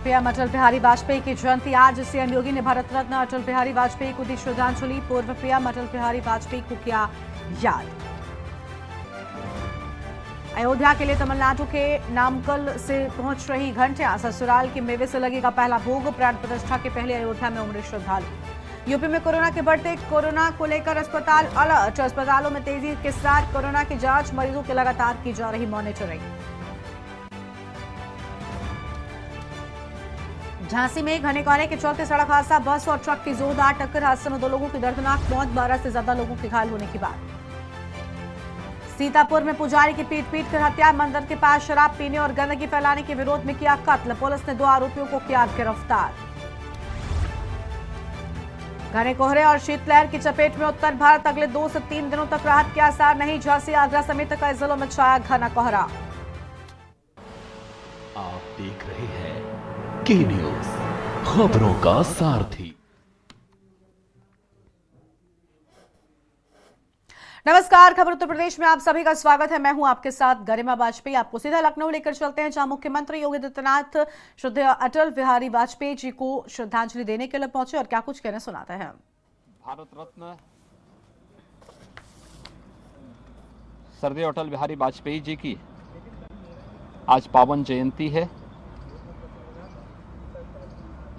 PM Atal Bihari Vajpayee की जयंती आज। CM योगी ने भारत रत्न अटल बिहारी वाजपेयी को दी श्रद्धांजलि। पूर्व पीएम अटल बिहारी वाजपेयी को किया याद। अयोध्या के लिए तमिलनाडु के नामकल से पहुंच रही घंटियां। ससुराल के मेवे से लगेगा पहला भोग। प्राण प्रतिष्ठा के पहले अयोध्या में उमड़े श्रद्धालु। यूपी में कोरोना के बढ़ते कोरोना को लेकर अस्पताल अलर्ट। अस्पतालों में तेजी के साथ कोरोना की जांच। मरीजों की लगातार की जा रही मॉनिटरिंग। झांसी में घने कोहरे के चलते सड़क हादसा। बस और ट्रक की जोरदार टक्कर। हादसे में 2 लोगों की दर्दनाक मौत। 12 से ज्यादा लोगों के घायल होने की बात। सीतापुर में पुजारी की पीट कर हत्या। मंदिर के पास शराब पीने और गंदगी फैलाने के विरोध में किया कत्ल। पुलिस ने 2 आरोपियों को किया गिरफ्तार। घने कोहरे और शीतलहर की चपेट में उत्तर भारत। अगले 2 से 3 दिनों तक राहत के आसार नहीं। झांसी, आगरा समेत कई जिलों में छाया घना कोहरा। आप देख रहे हैं के न्यूज, खबरों का सारथी। नमस्कार, खबर उत्तर प्रदेश में आप सभी का स्वागत है। मैं हूं आपके साथ गरिमा वाजपेयी। आपको सीधा लखनऊ लेकर चलते हैं, जहां मुख्यमंत्री योगी आदित्यनाथ श्रद्धेय अटल बिहारी वाजपेयी जी को श्रद्धांजलि देने के लिए पहुंचे और क्या कुछ कहना सुनाते हैं। भारत रत्न श्रद्धेय अटल बिहारी वाजपेयी जी की आज पावन जयंती है।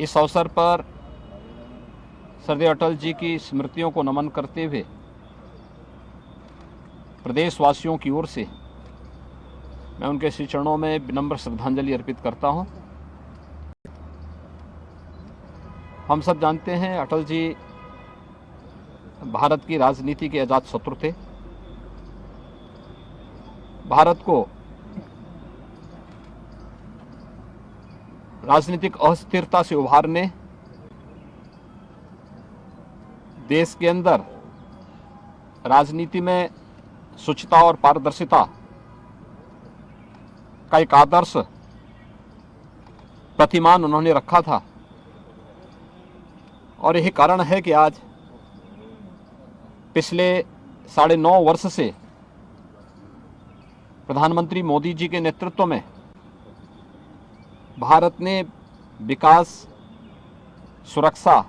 इस अवसर पर श्रद्धेय अटल जी की स्मृतियों को नमन करते हुए प्रदेशवासियों की ओर से मैं उनके श्री चरणों में विनम्र श्रद्धांजलि अर्पित करता हूं। हम सब जानते हैं अटल जी भारत की राजनीति के अजात शत्रु थे। भारत को राजनीतिक अस्थिरता से उभारने, देश के अंदर राजनीति में शुचिता और पारदर्शिता का एक आदर्श प्रतिमान उन्होंने रखा था। और यही कारण है कि आज पिछले 9.5 वर्ष से प्रधानमंत्री मोदी जी के नेतृत्व में भारत ने विकास, सुरक्षा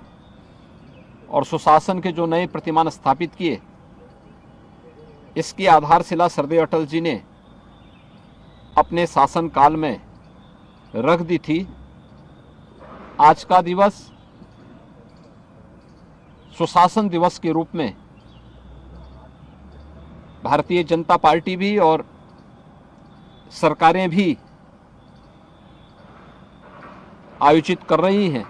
और सुशासन के जो नए प्रतिमान स्थापित किए, इसकी आधारशिला श्रद्धेय अटल जी ने अपने शासनकाल में रख दी थी। आज का दिवस सुशासन दिवस के रूप में भारतीय जनता पार्टी भी और सरकारें भी आयोजित कर रही हैं,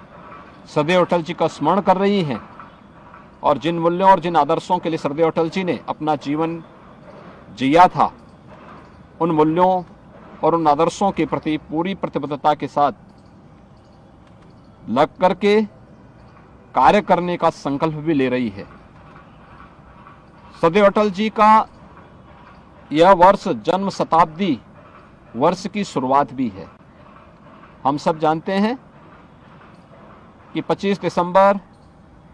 श्रद्धेय अटल जी का स्मरण कर रही हैं और जिन मूल्यों और जिन आदर्शों के लिए श्रद्धेय अटल जी ने अपना जीवन जिया था, उन मूल्यों और उन आदर्शों के प्रति पूरी प्रतिबद्धता के साथ लग करके कार्य करने का संकल्प भी ले रही है। श्रद्धेय अटल जी का यह वर्ष जन्म शताब्दी वर्ष की शुरुआत भी है। हम सब जानते हैं कि 25 दिसंबर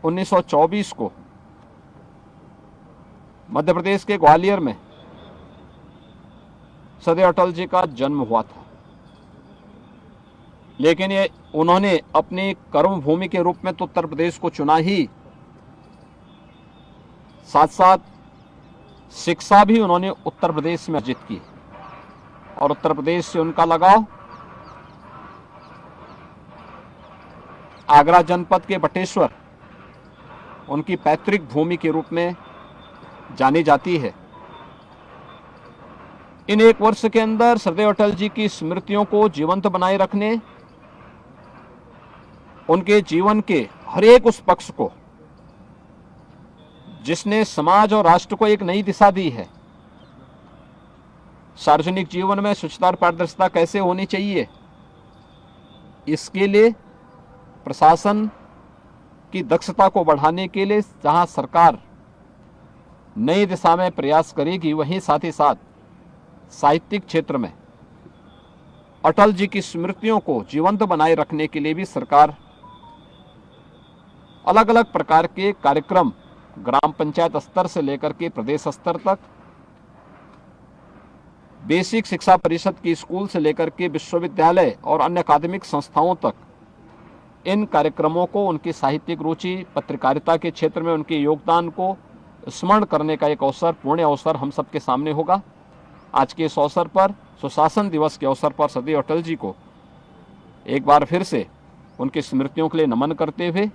1924 को मध्य प्रदेश के ग्वालियर में श्रद्धेय अटल जी का जन्म हुआ था। लेकिन ये उन्होंने अपनी कर्म भूमि के रूप में तो उत्तर प्रदेश को चुना ही, साथ साथ शिक्षा भी उन्होंने उत्तर प्रदेश में अर्जित की और उत्तर प्रदेश से उनका लगाव आगरा जनपद के बटेश्वर उनकी पैतृक भूमि के रूप में जानी जाती है। इन 1 वर्ष के अंदर श्रद्धेय अटल जी की स्मृतियों को जीवंत बनाए रखने, उनके जीवन के हर एक उस पक्ष को जिसने समाज और राष्ट्र को एक नई दिशा दी है, सार्वजनिक जीवन में स्वच्छता और पारदर्शिता कैसे होनी चाहिए, इसके लिए प्रशासन की दक्षता को बढ़ाने के लिए जहां सरकार नई दिशा में प्रयास करेगी, वहीं साथ ही साथ साहित्यिक क्षेत्र में अटल जी की स्मृतियों को जीवंत बनाए रखने के लिए भी सरकार अलग अलग प्रकार के कार्यक्रम ग्राम पंचायत स्तर से लेकर के प्रदेश स्तर तक बेसिक शिक्षा परिषद की स्कूल से लेकर के विश्वविद्यालय और अन्य अकादमिक संस्थाओं तक इन कार्यक्रमों को, उनकी साहित्यिक रुचि, पत्रकारिता के क्षेत्र में उनके योगदान को स्मरण करने का एक अवसर, पुण्य अवसर हम सबके सामने होगा। आज के इस अवसर पर, सुशासन दिवस के अवसर पर, सदैव अटल जी को एक बार फिर से उनकी स्मृतियों के लिए नमन करते हुए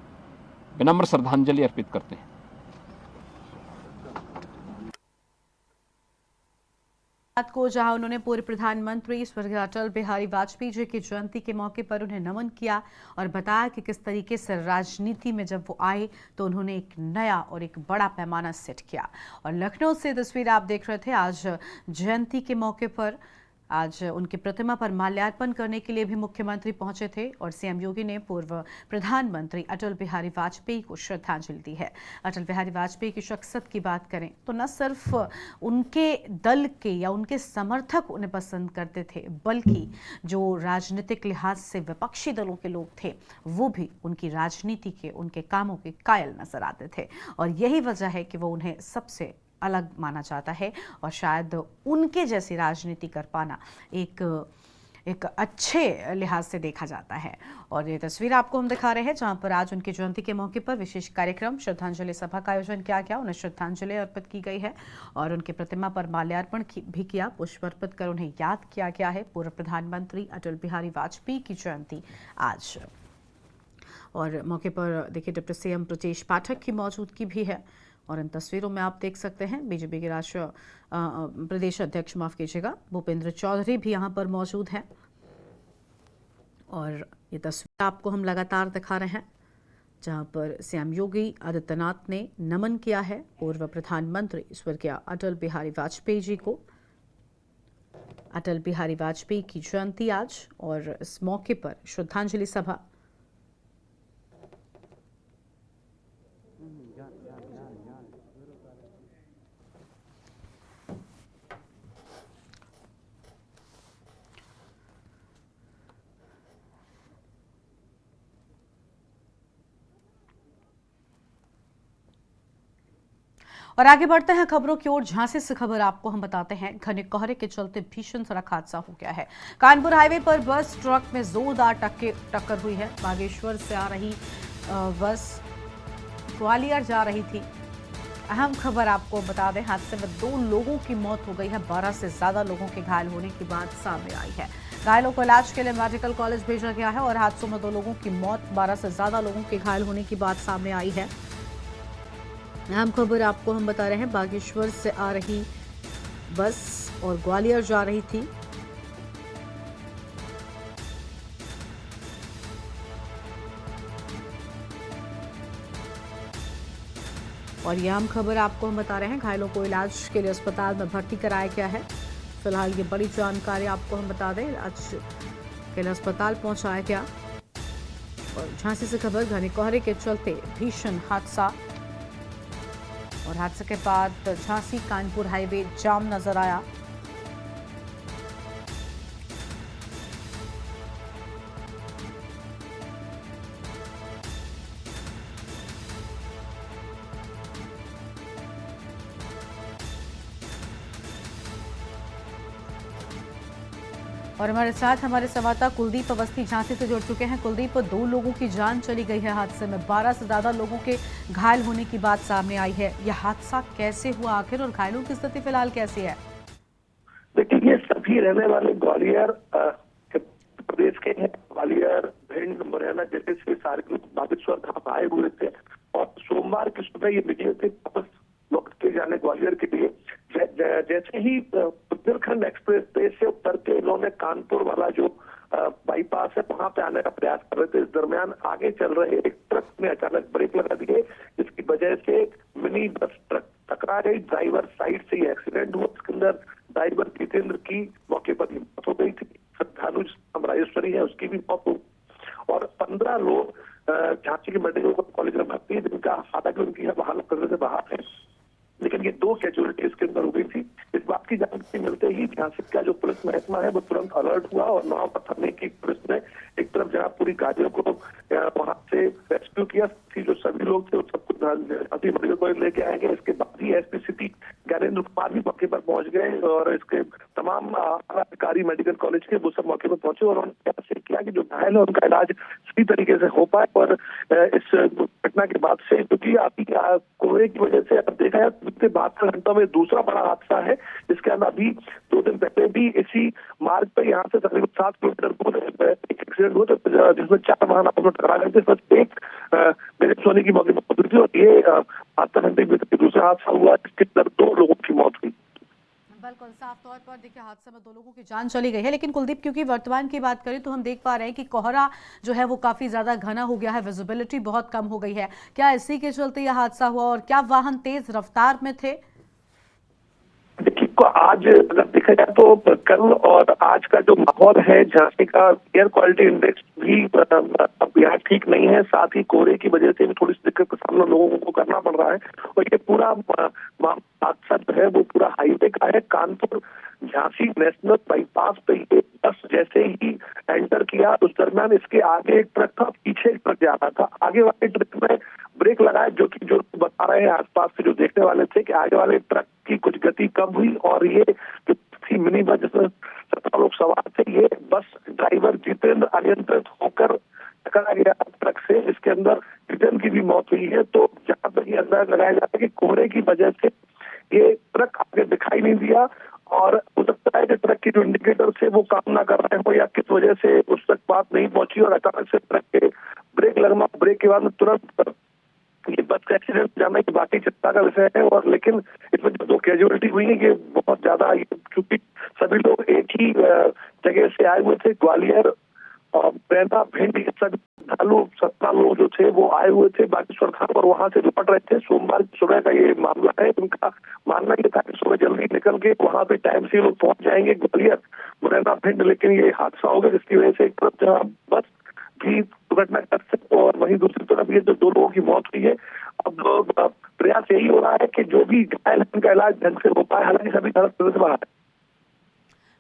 विनम्र श्रद्धांजलि अर्पित करते हैं। रात को जहां उन्होंने पूर्व प्रधानमंत्री स्वर्गीय अटल बिहारी वाजपेयी जी की जयंती के मौके पर उन्हें नमन किया और बताया कि किस तरीके से राजनीति में जब वो आए तो उन्होंने एक नया और एक बड़ा पैमाना सेट किया। और लखनऊ से तस्वीर आप देख रहे थे। आज जयंती के मौके पर आज उनकी प्रतिमा पर माल्यार्पण करने के लिए भी मुख्यमंत्री पहुंचे थे और सीएम योगी ने पूर्व प्रधानमंत्री अटल बिहारी वाजपेयी को श्रद्धांजलि दी है। अटल बिहारी वाजपेयी की शख्सियत की बात करें तो न सिर्फ उनके दल के या उनके समर्थक उन्हें पसंद करते थे, बल्कि जो राजनीतिक लिहाज से विपक्षी दलों के लोग थे वो भी उनकी राजनीति के, उनके कामों के कायल नजर आते थे। और यही वजह है कि वो उन्हें सबसे अलग माना जाता है और शायद उनके जैसी राजनीति कर पाना एक अच्छे लिहाज से देखा जाता है। और ये तस्वीर आपको हम दिखा रहे हैं जहां पर आज उनकी जयंती के मौके पर विशेष कार्यक्रम श्रद्धांजलि सभा का आयोजन किया गया। उन्हें श्रद्धांजलि अर्पित की गई है और उनकी प्रतिमा पर माल्यार्पण भी किया, पुष्प अर्पित कर उन्हें याद किया गया है। पूर्व प्रधानमंत्री अटल बिहारी वाजपेयी की जयंती आज। और मौके पर देखिए डिप्टी सीएम ब्रजेश पाठक की मौजूदगी भी है और इन तस्वीरों में आप देख सकते हैं बीजेपी के राष्ट्रीय प्रदेश अध्यक्ष, माफ कीजिएगा, भूपेंद्र चौधरी भी यहां पर मौजूद हैं। और ये तस्वीर आपको हम लगातार दिखा रहे हैं जहां पर सीएम योगी आदित्यनाथ ने नमन किया है पूर्व प्रधानमंत्री स्वर्गीय अटल बिहारी वाजपेयी जी को। अटल बिहारी वाजपेयी की जयंती आज और इस मौके पर श्रद्धांजलि सभा। और आगे बढ़ते हैं खबरों की ओर। झांसी से खबर आपको हम बताते हैं। घने कोहरे के चलते भीषण सड़क हादसा हो गया है। कानपुर हाईवे पर बस ट्रक में जोरदार टक्कर हुई है। बागेश्वर से आ रही बस ग्वालियर जा रही थी। अहम खबर आपको बता दें, हादसे में 2 लोगों की मौत हो गई है। 12 से ज्यादा लोगों के घायल होने की बात सामने आई है। घायलों को इलाज के लिए मेडिकल कॉलेज भेजा गया है और हादसों में 2 लोगों की मौत, 12 से ज्यादा लोगों के घायल होने की बात सामने आई है। अहम खबर आपको हम बता रहे हैं, बागेश्वर से आ रही बस और ग्वालियर जा रही थी। और यह अहम खबर आपको हम बता रहे हैं, घायलों को इलाज के लिए अस्पताल में भर्ती कराया गया है। फिलहाल ये बड़ी जानकारी आपको हम बता दें, इलाज के लिए अस्पताल पहुंचाया गया। और झांसी से खबर, घने कोहरे के चलते भीषण हादसा और हादसे के बाद झांसी कानपुर हाईवे जाम नजर आया। और हमारे साथ हमारे संवाददाता कुलदीप अवस्थी झांसी से जुड़ चुके हैं। कुलदीप, 2 लोगों की जान चली गई है हादसे में, 12 से ज्यादा लोगों के घायल होने की बात सामने आई है। यह हादसा कैसे हुआ आखिर और घायलों की स्थिति फिलहाल कैसी है? देखिए, ये सभी रहने वाले ग्वालियर प्रदेश के हैं। ग्वालियर, भिंड, मुरैना जैसे से सारे लोग बागेश्वर धाम आए हुए थे और सोमवार की सुबह ये निकले थे वापस लौट के जाने ग्वालियर के लिए। जैसे ही बुंदेलखंड एक्सप्रेस वे से उतर के इन्होंने कानपुर वाला जो बाईपास है वहां पे आने का प्रयास कर रहे थे। इस दरमियान आगे चल रहे एक ट्रक ने अचानक ब्रेक लगा दिए, जिसकी वजह से मिनी बस ट्रक टकरा गई। ड्राइवर साइड से ही एक्सीडेंट हुआ। इसके अंदर ड्राइवर जितेंद्र की मौके पर ही मौत हो गई थी। श्रद्धालु राजेश्वरी है, उसकी भी मौत हो। और 15 लोग झांसी के मेडिकल कॉलेज में भर्ती है, जिनका हालांकि उनकी हालत खतरे से बाहर है, लेकिन ये 2 कैजुअलिटी इसके अंदर हो गई थी। इस बात की जानकारी मिलते ही झांसी का जो पुलिस महकमा है वो तुरंत अलर्ट हुआ और नौबत थाने की पुलिस ने एक तरफ जहां पूरी गाड़ियों को वहां से रेस्क्यू किया, जो सभी लोग थे उस सबको अभी मेडिकल कॉलेज लेके आएंगे। इसके बाद ही एसपी सिटी ज्ञानेंद्र कुमार भी मौके पर पहुंच गए और इसके तमाम तमाम अधिकारी मेडिकल कॉलेज के वो सब मौके पर पहुंचे और उन्होंने प्रयास किया कि जो घायल है उनका इलाज सही तरीके से हो पाए। और इस घटना के बाद से क्योंकि अभी कोहरे की वजह से अब देखा जाए बीते 72 घंटों में दूसरा बड़ा हादसा है, जिसके अंदर अभी 2 दिन पहले भी इसी मार्ग पर यहाँ से तकरीबन 7 किलोमीटर दूर एक एक्सीडेंट हुआ जिसमें 4 वाहन आपस में टकरा गए थे। बस एक मेरे सोने की मौके पर मौत हुई थी और ये 72 घंटे के भीतर दूसरा हादसा हुआ जिसके अंदर 2 लोगों की मौत हुई। बिल्कुल साफ तौर पर देखिए हादसे में 2 लोगों की जान चली गई है। लेकिन कुलदीप, क्योंकि वर्तमान की बात करें तो हम देख पा रहे हैं कि कोहरा जो है वो काफी ज्यादा घना हो गया है, विजिबिलिटी बहुत कम हो गई है। क्या इसी के चलते यह हादसा हुआ और क्या वाहन तेज रफ्तार में थे? देखिए आज अगर देखा जाए तो कल और आज का जो माहौल है झांसी का एयर क्वालिटी इंडेक्स भी अब यहाँ ठीक नहीं है। साथ ही कोहरे की वजह से भी थोड़ी सी दिक्कत का सामना लोगों को करना पड़ रहा है। और ये पूरा हादसा जो है वो पूरा हाईवे का है। कानपुर झांसी नेशनल बाईपास पे ये बस जैसे ही एंटर किया उस दरमियान इसके आगे एक ट्रक था, पीछे एक ट्रक जा रहा था। आगे वाले ट्रक में ब्रेक लगाए, जो कि जो बता रहे हैं आसपास से जो देखने वाले थे कि आगे वाले ट्रक की कुछ गति कम हुई और ये जो थी मिनी बस जिसमें 17 लोग सवार थे, ये बस ड्राइवर जितेंद्र अनियंत्रित होकर टकरा गया ट्रक से, जिसके अंदर जितेंद्र की भी मौत हुई है। तो जहां तक ये अंदाजा लगाया जाता है कि कोहरे की वजह से ये ट्रक आगे दिखाई नहीं दिया और हो सकता है कि ट्रक की जो इंडिकेटर थे वो काम ना कर रहे हो या किस वजह से उस तक बात नहीं पहुंची और अचानक से ट्रक के ब्रेक लगना, ब्रेक के बाद में तुरंत ये बस का एक्सीडेंट जाना की बाकी चिंता का विषय है। और लेकिन इसमें जो 2 कैजुअलिटी हुई है ये बहुत ज्यादा, क्योंकि सभी लोग एक ही जगह से आए हुए थे, ग्वालियर और मुरैना भिंड, ये सभी श्रद्धालु 17 लोग जो थे वो आए हुए थे बागेश्वर धाम और वहां से लौट रहे थे। सोमवार सुबह का ये मामला है। उनका मानना ये था कि सुबह जल्दी निकल के वहां पे टाइम से लोग पहुंच जाएंगे ग्वालियर मुरैना भिंड, लेकिन ये हादसा हो गया जिसकी वजह से एक तरफ जहाँ बस भी दुर्घटनाग्रस्त और वहीं दूसरी तरफ ये जो 2 लोगों की मौत हुई है। अब प्रयास यही हो रहा है कि जो भी घायल है उनका इलाज ढंग से हो पाए, हालांकि सभी तरफ से बाहर है।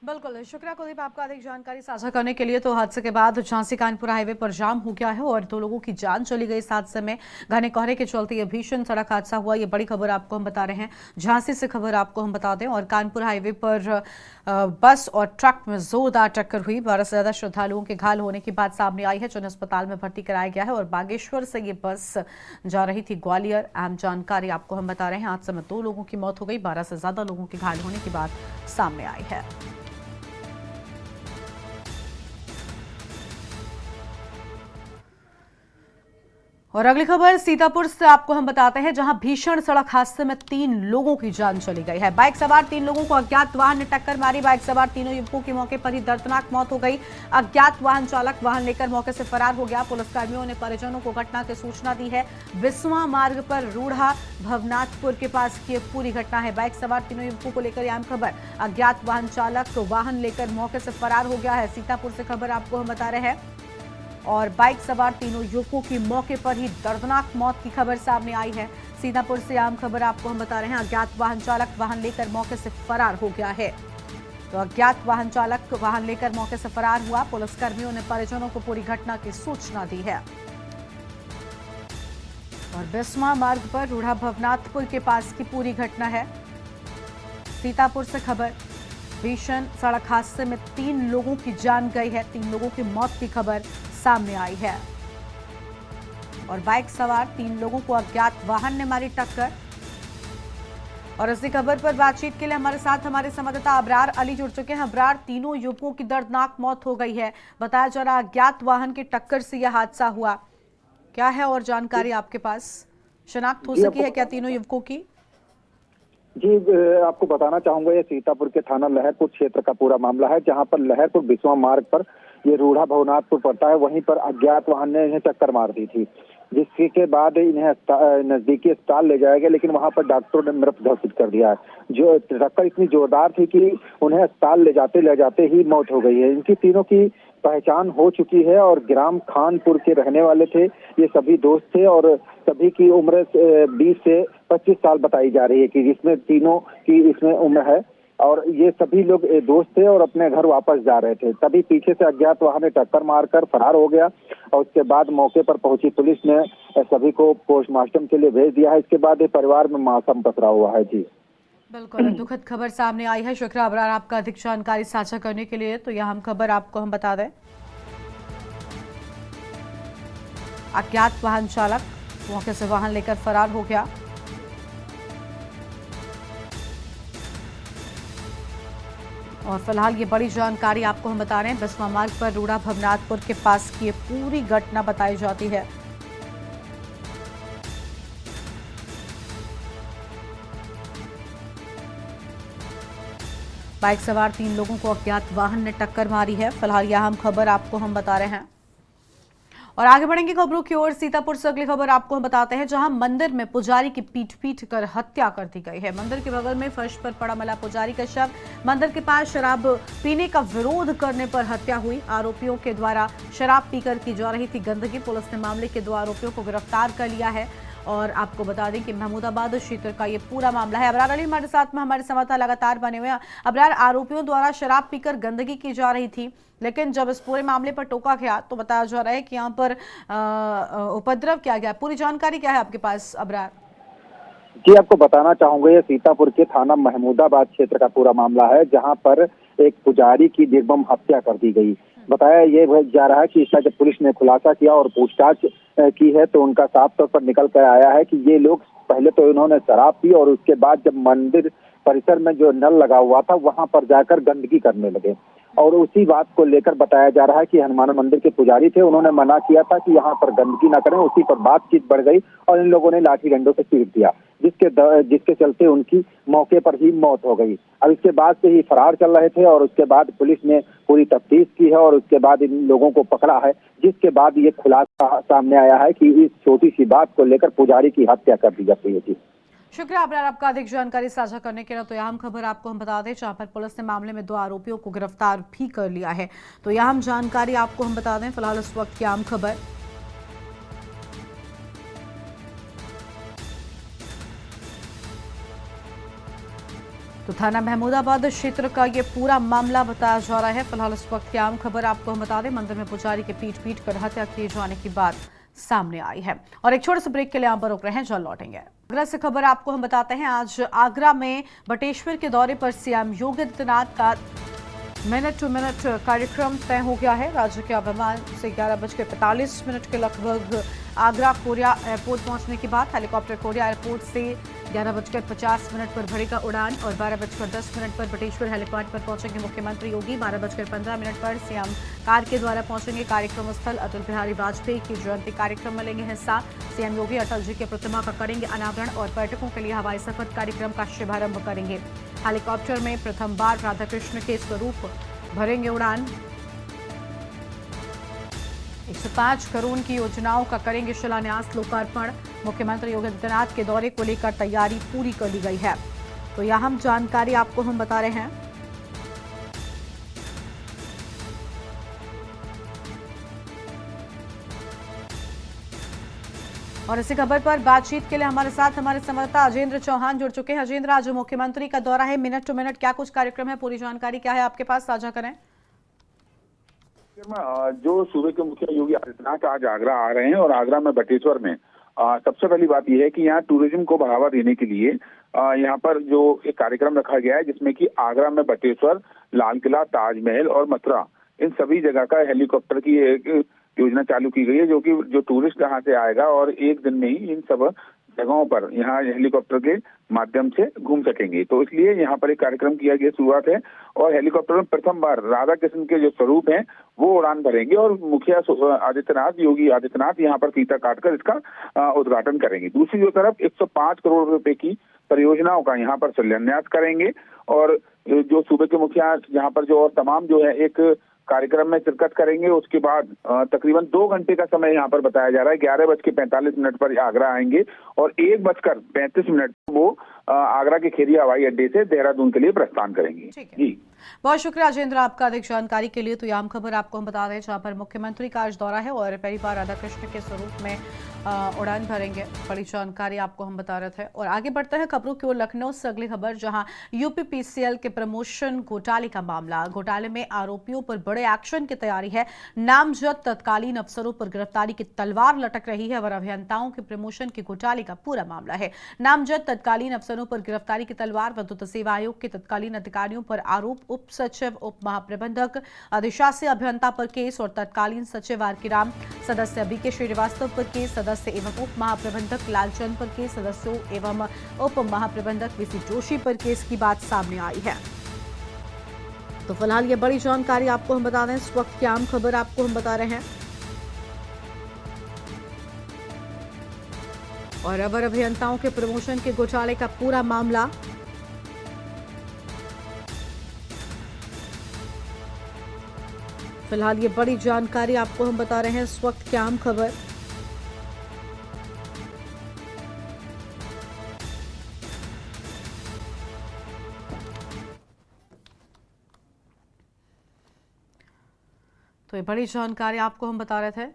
बिल्कुल, शुक्रिया कुलदीप आपका अधिक जानकारी साझा करने के लिए। तो हादसे के बाद झांसी कानपुर हाईवे पर जाम हो गया है और 2 लोगों की जान चली गई इस हादसे में। घने कोहरे के चलते यह भीषण सड़क हादसा हुआ। ये बड़ी खबर आपको हम बता रहे हैं, झांसी से खबर आपको हम बता दें। और कानपुर हाईवे पर बस और ट्रक में जोरदार टक्कर हुई। 12 से ज्यादा श्रद्धालुओं के घायल होने की बात सामने आई है, जिन्हें अस्पताल में भर्ती कराया गया है। और बागेश्वर से ये बस जा रही थी ग्वालियर। अहम जानकारी आपको हम बता रहे हैं, हादसे में 2 लोगों की मौत हो गई, 12 से ज्यादा लोगों के घायल होने की बात सामने आई है। और अगली खबर सीतापुर से आपको हम बताते हैं, जहां भीषण सड़क हादसे में 3 लोगों की जान चली गई है। बाइक सवार 3 लोगों को अज्ञात वाहन ने टक्कर मारी। बाइक सवार तीनों युवकों की मौके पर ही दर्दनाक मौत हो गई। अज्ञात वाहन चालक वाहन लेकर मौके से फरार हो गया। पुलिसकर्मियों ने परिजनों को घटना की सूचना दी है। बिस्वा मार्ग पर रूढ़ा भवनाथपुर के पास की पूरी घटना है। बाइक सवार तीनों युवकों को लेकर अहम खबर, अज्ञात वाहन चालक वाहन लेकर मौके से फरार हो गया है। सीतापुर से खबर आपको हम बता रहे हैं। और बाइक सवार तीनों युवकों की मौके पर ही दर्दनाक मौत की खबर सामने आई है। सीतापुर से आम खबर आपको हम बता रहे हैं, अज्ञात वाहन चालक वाहन लेकर मौके से फरार हो गया है। तो अज्ञात वाहन चालक वाहन लेकर मौके से फरार हुआ। पुलिसकर्मियों ने परिजनों को पूरी घटना की सूचना दी है। और बिस्वा मार्ग पर रूढ़ा भवनाथपुर के पास की पूरी घटना है। सीतापुर से खबर, भीषण सड़क हादसे में 3 लोगों की जान गई है। 3 लोगों की मौत की खबर सामने आई है। और बाइक सवार 3 लोगों को अज्ञात वाहन ने मारी टक्कर। और इसी खबर पर बातचीत के लिए हमारे साथ हमारे संवाददाता अबरार अली जुड़ चुके हैं। अबरार, तीनों युवकों की दर्दनाक मौत हो गई है। बताया जा रहा अज्ञात वाहन की टक्कर से यह हादसा हुआ, क्या है और जानकारी आपके पास? शनाख्त हो सकी है क्या तीनों युवकों की? जी, आपको बताना चाहूंगा, ये सीतापुर के थाना लहरपुर क्षेत्र का पूरा मामला है, जहां पर लहरपुर बिस्वा मार्ग पर ये रूढ़ा भवनाथपुर पड़ता है। वहीं पर अज्ञात वाहन ने इन्हें टक्कर मार दी थी, जिसके बाद इन्हें नजदीकी अस्पताल ले जाया गया, लेकिन वहां पर डॉक्टरों ने मृत घोषित कर दिया है। जो टक्कर इतनी जोरदार थी कि उन्हें अस्पताल ले जाते ही मौत हो गई है। इनकी तीनों की पहचान हो चुकी है और ग्राम खानपुर के रहने वाले थे। ये सभी दोस्त थे और सभी की उम्र 20 से 25 साल बताई जा रही है कि जिसमें तीनों की इसमें उम्र है। और ये सभी लोग दोस्त थे और अपने घर वापस जा रहे थे, तभी पीछे से अज्ञात वाहन ने टक्कर मारकर फरार हो गया। और उसके बाद मौके पर पहुंची पुलिस ने सभी को पोस्टमार्टम के लिए भेज दिया है। इसके बाद ये परिवार में मातम पसरा हुआ है। जी बिल्कुल दुखद खबर सामने आई है। शुक्रिया अबरार आपका अधिक जानकारी साझा करने के लिए। तो यह खबर आपको हम बता दें, अज्ञात वाहन चालक मौके से वाहन लेकर फरार हो गया। और फिलहाल ये बड़ी जानकारी आपको हम बता रहे हैं, बिस्वा मार्ग पर रूड़ा भवनाथपुर के पास की ये पूरी घटना बताई जाती है। बाइक सवार 3 लोगों को अज्ञात वाहन ने टक्कर मारी है। फिलहाल यह अहम खबर आपको हम बता रहे हैं और आगे बढ़ेंगे खबरों की ओर। सीतापुर से अगली खबर आपको हम बताते हैं, जहां मंदिर में पुजारी की पीट कर हत्या कर दी गई है। मंदिर के बगल में फर्श पर पड़ा मिला पुजारी का शव। मंदिर के पास शराब पीने का विरोध करने पर हत्या हुई। आरोपियों के द्वारा शराब पीकर की जा रही थी गंदगी। पुलिस ने मामले के 2 आरोपियों को गिरफ्तार कर लिया है। और आपको बता दें कि महमूदाबाद क्षेत्र का ये पूरा मामला है। अबरार अली हमारे साथ में, हमारे संवाददाता लगातार बने हुए हैं। अबरार, आरोपियों द्वारा शराब पीकर गंदगी की जा रही थी, लेकिन जब इस पूरे मामले पर टोका गया तो बताया जा रहा है कि यहाँ पर उपद्रव किया गया। पूरी जानकारी क्या है आपके पास अबरार? जी, आपको बताना चाहूंगा, ये सीतापुर के थाना महमूदाबाद क्षेत्र का पूरा मामला है, जहां पर एक पुजारी की निर्मम हत्या कर दी गई। बताया ये जा रहा है कि इसका जब पुलिस ने खुलासा किया और पूछताछ की है तो उनका साफ तौर पर निकल कर आया है कि ये लोग पहले तो इन्होंने शराब पी और उसके बाद जब मंदिर परिसर में जो नल लगा हुआ था वहां पर जाकर गंदगी करने लगे। और उसी बात को लेकर बताया जा रहा है कि हनुमान मंदिर के पुजारी थे, उन्होंने मना किया था कि यहाँ पर गंदगी ना करें। उसी पर बातचीत बढ़ गई और इन लोगों ने लाठी डंडों से पीट दिया, जिसके चलते उनकी मौके पर ही मौत हो गई। अब इसके बाद से ही फरार चल रहे थे और उसके बाद पुलिस ने पूरी तफ्तीश की है और उसके बाद इन लोगों को पकड़ा है, जिसके बाद ये खुलासा सामने आया है कि इस छोटी सी बात को लेकर पुजारी की हत्या कर दी जाती है। शुक्रिया अबरार आपका अधिक जानकारी साझा करने के लिए। तो यह खबर आपको हम बता दें, जहां पर पुलिस ने मामले में 2 आरोपियों को गिरफ्तार भी कर लिया है। तो यह जानकारी आपको हम बता दें फिलहाल इस वक्त की आम खबर। तो थाना महमूदाबाद क्षेत्र का ये पूरा मामला बताया जा रहा है। फिलहाल इस वक्त की आम खबर आपको हम बता दें, मंदिर में पुजारी के पीट कर हत्या किए जाने की बात सामने आई है। और एक छोटे से ब्रेक के लिए यहाँ पर रुक रहे हैं, जल्द लौटेंगे। आगरा से खबर आपको हम बताते हैं, आज आगरा में बटेश्वर के दौरे पर सीएम योगी आदित्यनाथ का मिनट टू मिनट कार्यक्रम तय हो गया है। राज्य के विमान से 11:45 के लगभग आगरा कोरिया एयरपोर्ट पहुंचने के बाद हेलीकॉप्टर कोरिया एयरपोर्ट से 11:50 पर भरेगा उड़ान और 12:10 पर बटेश्वर हेलीपैड पर पहुंचेंगे मुख्यमंत्री योगी। 12:15 पर सीएम कार के द्वारा पहुंचेंगे कार्यक्रम स्थल। अटल बिहारी वाजपेयी की जयंती कार्यक्रम में लेंगे हिस्सा। सीएम योगी अटल जी की प्रतिमा का करेंगे अनावरण और पर्यटकों के लिए हवाई सफर कार्यक्रम का शुभारंभ करेंगे। हेलीकॉप्टर में प्रथम बार राधाकृष्ण के स्वरूप भरेंगे उड़ान। 105 करोड़ की योजनाओं का करेंगे शिलान्यास लोकार्पण। मुख्यमंत्री योगी आदित्यनाथ के दौरे को लेकर तैयारी पूरी कर ली गई है। तो यह हम जानकारी आपको हम बता रहे हैं। और इसी खबर पर बातचीत के लिए हमारे साथ हमारे संवाददाता अजेंद्र चौहान जुड़ चुके हैं। अजेंद्र, आज मुख्यमंत्री का दौरा है, मिनट टू मिनट क्या कुछ कार्यक्रम है, पूरी जानकारी क्या है आपके पास, साझा करें। जो सूबे के मुखिया योगी आदित्यनाथ आज आगरा आ रहे हैं और आगरा में बटेश्वर में सबसे पहली बात यह है कि यहाँ टूरिज्म को बढ़ावा देने के लिए यहाँ पर जो एक कार्यक्रम रखा गया है, जिसमें कि आगरा में बटेश्वर, लाल किला, ताजमहल और मथुरा, इन सभी जगह का हेलीकॉप्टर की एक योजना चालू की गई है, जो कि जो टूरिस्ट यहाँ से आएगा और एक दिन में ही इन सब जगहों पर यहाँ हेलीकॉप्टर के माध्यम से घूम सकेंगे। तो इसलिए यहाँ पर एक कार्यक्रम किया गया, शुरुआत है। और हेलीकॉप्टर में प्रथम बार राधा कृष्ण के जो स्वरूप हैं वो उड़ान भरेंगे और मुखिया योगी आदित्यनाथ यहाँ पर फीता काटकर इसका उद्घाटन करेंगे। दूसरी जो तरफ 105 करोड़ रुपए की परियोजनाओं का यहाँ पर शिलान्यास करेंगे। और जो सूबे के मुखिया यहाँ पर जो और तमाम जो है एक कार्यक्रम में शिरकत करेंगे। उसके बाद तकरीबन 2 घंटे का समय यहाँ पर बताया जा रहा है। 11:45 पर आगरा आएंगे और 1:35 वो आगरा के खेरिया हवाई अड्डे से देहरादून के लिए प्रस्थान करेंगे। ठीक है। जी। बहुत शुक्रिया अजेंद्र आपका अधिक जानकारी के लिए। तो ये आम खबर आपको हम बता दें जहां पर मुख्यमंत्री का आज दौरा है और पहली बार राधा कृष्ण के स्वरूप में उड़ान भरेंगे। बड़ी जानकारी आपको हम बता रहे थे और आगे बढ़ते हैं खबरों की ओर। लखनऊ से अगली खबर जहां यूपीपीसीएल के प्रमोशन घोटाले का मामला। घोटाले में आरोपियों पर बड़े एक्शन की तैयारी है। नामजद तत्कालीन अफसरों पर गिरफ्तारी की तलवार लटक रही है और अभियंताओं के प्रमोशन के घोटाले का पूरा मामला है। नामजद तत्कालीन अफसरों पर गिरफ्तारी की तलवार। विद्युत सेवा आयोग के तत्कालीन अधिकारियों पर आरोप। उप सचिव, उप महाप्रबंधक, अधिशासी अभियंता पर केस और तत्कालीन सचिव आर के राम, सदस्य बीके श्रीवास्तव पर केस, सदस्य एवं उप महाप्रबंधक लालचंद पर केस, सदस्यों एवं उप महाप्रबंधक वीसी जोशी पर केस की बात सामने आई है। तो फिलहाल ये बड़ी जानकारी आपको हम बता दें। इस वक्त की आम खबर आपको हम बता रहे हैं और अवर अभियंताओं के प्रमोशन के घोटाले का पूरा मामला। फिलहाल ये बड़ी जानकारी आपको हम बता रहे हैं। इस वक्त की आम खबर तो ये बड़ी जानकारी आपको हम बता रहे थे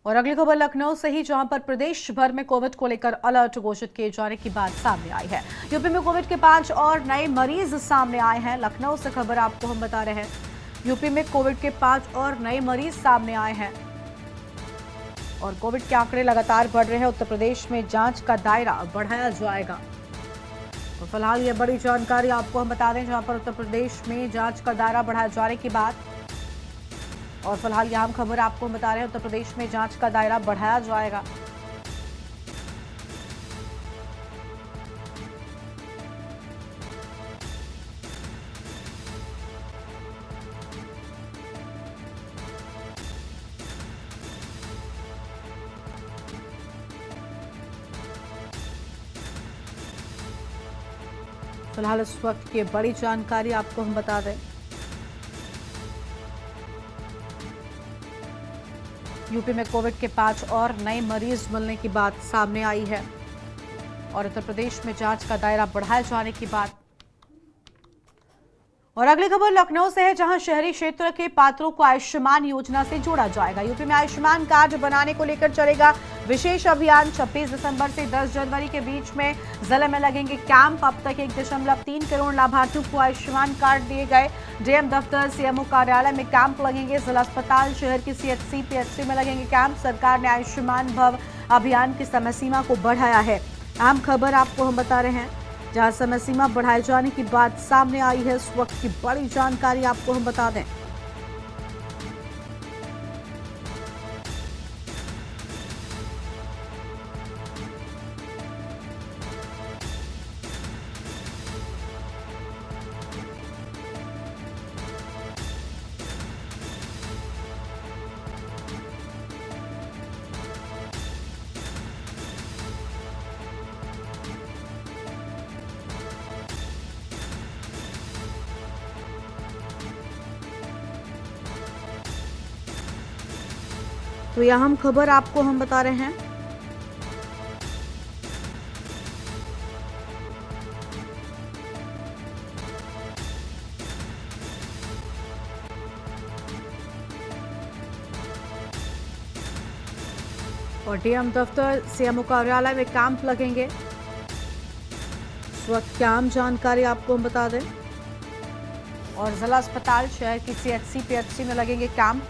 और अगली खबर लखनऊ से ही जहां पर प्रदेश भर में कोविड को लेकर अलर्ट घोषित किए जाने की बात सामने आई है। यूपी में कोविड के 5 और नए मरीज सामने आए हैं। लखनऊ से खबर आपको हम बता रहे हैं। यूपी में कोविड के 5 और नए मरीज सामने आए हैं और कोविड के आंकड़े लगातार बढ़ रहे हैं। उत्तर प्रदेश में जांच का दायरा बढ़ाया जाएगा। तो फिलहाल ये बड़ी जानकारी आपको हम बता दें जहां पर उत्तर प्रदेश में जांच का दायरा बढ़ाए जाने की बात। और फिलहाल यह खबर आपको बता रहे हैं उत्तर प्रदेश में जांच का दायरा बढ़ाया जाएगा। फिलहाल इस वक्त की बड़ी जानकारी आपको हम बता दें। यूपी में कोविड के 5 और नए मरीज मिलने की बात सामने आई है और उत्तर प्रदेश में जांच का दायरा बढ़ाए जाने की बात। और अगली खबर लखनऊ से है जहां शहरी क्षेत्र के पात्रों को आयुष्मान योजना से जोड़ा जाएगा। यूपी में आयुष्मान कार्ड बनाने को लेकर चलेगा विशेष अभियान। 26 दिसंबर से 10 जनवरी के बीच में जिले में लगेंगे कैंप। अब तक 1.3 करोड़ लाभार्थियों को आयुष्मान कार्ड दिए गए। डीएम दफ्तर, सीएमओ कार्यालय में कैंप लगेंगे। जिला अस्पताल, शहर की सीएचसी, पीएचसी में लगेंगे कैंप। सरकार ने आयुष्मान भव अभियान की समय सीमा को बढ़ाया है। अहम खबर आपको हम बता रहे हैं जहां समय सीमा बढ़ाए जाने की बात सामने आई है। इस वक्त की बड़ी जानकारी आपको हम बता दें। तो यह अहम खबर आपको हम बता रहे हैं। और डीएम दफ्तर, सीएमओ कार्यालय में कैंप लगेंगे। इस वक्त क्या आम जानकारी आपको हम बता दें। और जिला अस्पताल, शहर की सीएचसी, पीएचसी में लगेंगे कैंप।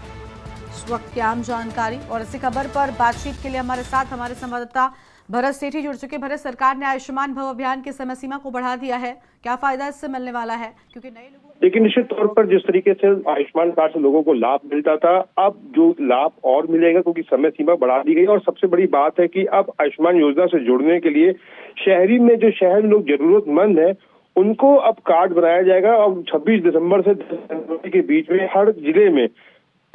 इस वक्त की आम जानकारी। और इसी खबर पर बातचीत के लिए हमारे साथ हमारे संवाददाता भरत सेठी जुड़ चुके। भरत, सरकार ने आयुष्मान भव अभियान की समय सीमा को बढ़ा दिया है, क्या फायदा इससे मिलने वाला है? क्योंकि नए लोगों लेकिन निश्चित तौर पर जिस तरीके से आयुष्मान कार्ड से लोगों को लाभ मिलता था, अब जो लाभ और मिलेगा क्योंकि समय सीमा बढ़ा दी गई। और सबसे बड़ी बात है कि अब आयुष्मान योजना से जुड़ने के लिए शहरी में जो शहर लोग जरूरतमंद है उनको अब कार्ड बनाया जाएगा। और 26 दिसंबर से 10 जनवरी के बीच में हर जिले में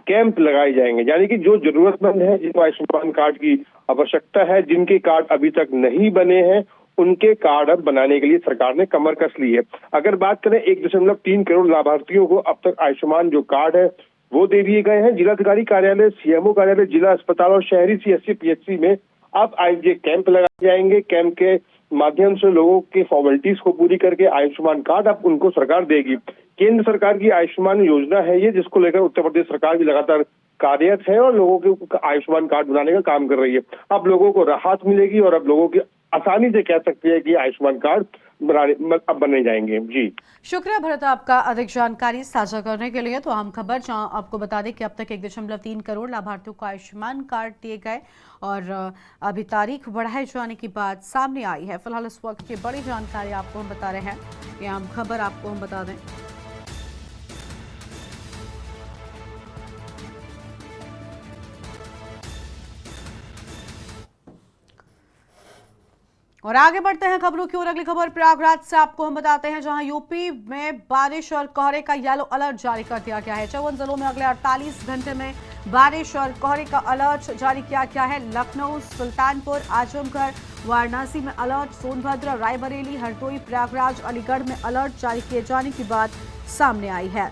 कैंप लगाए जाएंगे, यानी कि जो जरूरतमंद है, जिनको आयुष्मान कार्ड की आवश्यकता है, जिनके कार्ड अभी तक नहीं बने हैं, उनके कार्ड अब बनाने के लिए सरकार ने कमर कस ली है। अगर बात करें 1.3 करोड़ लाभार्थियों को अब तक आयुष्मान जो कार्ड है वो दे दिए गए हैं। जिलाधिकारी कार्यालय, सीएमओ कार्यालय, जिला अस्पताल और शहरी सीएचसी, पीएचसी में अब ये कैंप लगाए जाएंगे। कैंप के माध्यम से लोगों के फॉर्मेलिटीज को पूरी करके आयुष्मान कार्ड अब उनको सरकार देगी। केंद्र सरकार की आयुष्मान योजना है ये, जिसको लेकर उत्तर प्रदेश सरकार भी लगातार कार्यरत है और लोगों के आयुष्मान कार्ड बनाने का काम कर रही है। अब लोगों को राहत मिलेगी और अब लोगों की आसानी से कह सकती है कि आयुष्मान कार्ड अब बनने जाएंगे। जी शुक्रिया भरत, आपका अधिक जानकारी साझा करने के लिए। तो अहम खबर जहां आपको बता दें कि अब तक 1.3 करोड़ लाभार्थियों को आयुष्मान कार्ड दिए गए और अभी तारीख बढ़ाए जाने की बात सामने आई है। फिलहाल इस वक्त की बड़ी जानकारी आपको हम बता रहे हैं, ये अहम खबर आपको हम बता दें। और आगे बढ़ते हैं खबरों की ओर। अगली खबर प्रयागराज से आपको हम बताते हैं, जहां यूपी में बारिश और कोहरे का येलो अलर्ट जारी कर दिया गया है। 54 जिलों में अगले 48 घंटे में बारिश और कोहरे का अलर्ट जारी किया गया है। लखनऊ, सुल्तानपुर, आजमगढ़, वाराणसी में अलर्ट, सोनभद्र, रायबरेली, हरदोई, प्रयागराज, अलीगढ़ में अलर्ट जारी किए जाने की बात सामने आई है।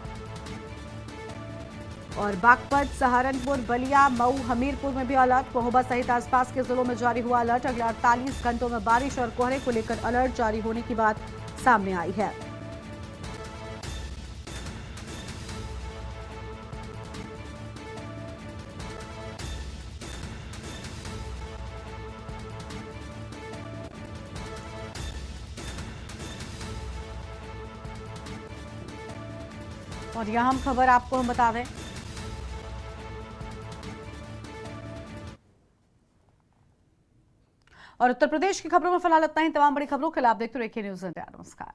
और बागपत, सहारनपुर, बलिया, मऊ, हमीरपुर में भी अलर्ट। महोबा सहित आसपास के जिलों में जारी हुआ अलर्ट। अगले 48 घंटों में बारिश और कोहरे को लेकर अलर्ट जारी होने की बात सामने आई है। और यह हम खबर आपको हम बता दें, और उत्तर प्रदेश की खबरों में फिलहाल इतना ही। तमाम बड़ी खबरों के लिए आप देखते रहिए न्यूज़ इंडिया। नमस्कार।